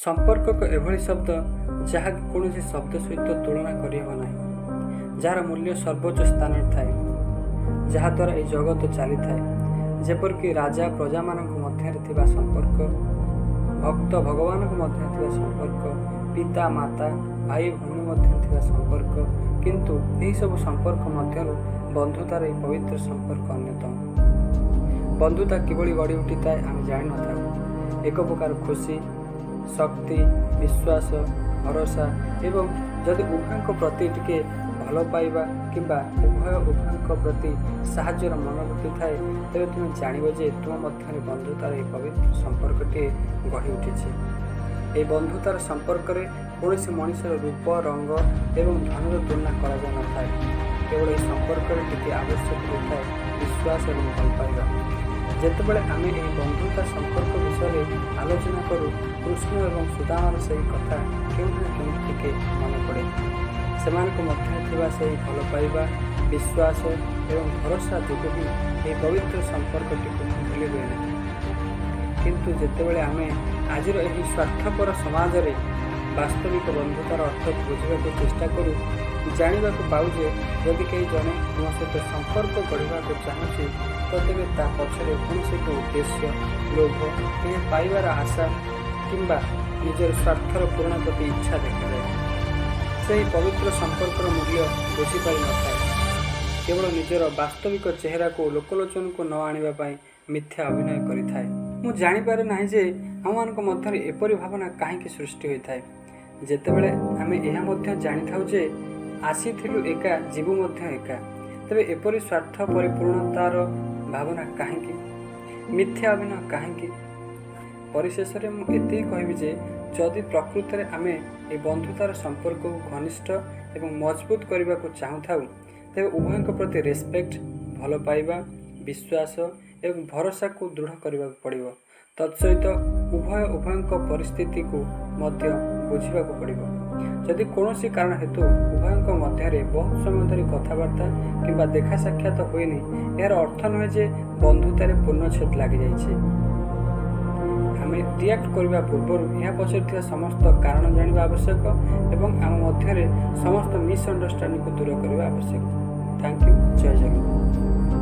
संपर्क को एभली शब्द जहाँ कौन शब्द सहित तुलना करहब ना, जार मूल्य सर्वोच्च स्थान थाए, जहाद्वारा यह जगत चली थाए। जेपरिक राजा प्रजा मान मध्य संपर्क, भक्त भगवान मध्य संपर्क, पिता माता भाई भौणी मध्य संपर्क, किंतु यही सब संपर्क मध्य बंधुतार यह पवित्र संपर्क अन्यतम। बंधुता किभली गढ़ी उठी थाए आम जान न, एक प्रकार खुशी, शक्ति, विश्वास, भरोसा एवं जदि उभयों प्रति टिके भल पाइबा किंबा उभय प्रति साहाय्यर मनोवृत्ति थाए, तेरे तुम जानिब जे तुम मध्य बंधुतार यह पवित्र संपर्कटी गढ़ी उठी। यह बंधुतार संपर्क में कौन मनुष्यर रूप, रंग एवं धनर तुलना करा न थाए। केवल यह संपर्क में टिके आवश्यक होता है विश्वास और भल पाइबा। जेतेबेले आमे यह बंधुता संपर्क विषय आलोचना करूँ, कृष्ण और सुदामार से कथा के मन पड़े। सेमानक मध्य थिबा सही भल पाइबा, विश्वास एवं भरोसा जोगु ही यह पवित्र संपर्कटी भूली गए ना। किंतु जेतेबेले आमे आजिर यह स्वार्थपर समाज रे वास्तविक बंधुतार अर्थ बुझा चेष्टा करूँ, जाना पाऊ जे यदि कई जने तुम सहित संपर्क गढ़ा चाहूँगी तो तेरे ता पछरे कौन एक उद्देश्य, लोभ, यह पाइबार आशा किंबा निजर स्वार्थर पूर्ण प्रति इच्छा देखाए। से पवित्र संपर्कर मूल्य बुझीपारि न था, केवल निजर वास्तविक चेहरा को लोकलोचन को न आने मिथ्या अभिनय करिथाए। मु जानिपारे नाही जे आमମାନଙ୍କ मध्यरे एपरि भावना काहेकि सृष्टि होइथाए। जेतेबेले आमे एहा मध्य जानिथाउ जे आसीथिलु एका जीवु मध्य एका, तबे एपरि स्वार्थ परिपूर्णतार भावना काहेकि, मिथ्या अभिनय काहेकि। परिशेष में मुझे कहबी जे जदि प्रकृत में आमे ए बंधुतार संपर्क को घनिष्ठ एवं मजबूत करने को चाहूँ तेरे उभयों प्रति रेस्पेक्ट, भल पाइबा, विश्वास एवं भरोसा को दृढ़ करने पड़ो। तत्सहित उभयों परिस्थिति को मध्य बुझा पड़ो। जदि कौन कारण हेतु उभयों मध्य बहुत समय धरी कथबार्ता किंबा देखा साक्षात होनी, यार अर्थ नुहे जे बंधुतार पूर्णछेद लग जाइए। आम रिएक्ट करने पूर्व यह पछर समस्त कारण जाना आवश्यक एवं आम मध्य समस्त मिसअंडरस्टैंडिंग को दूर करने आवश्यक। Thank you. जय जगन्नाथ।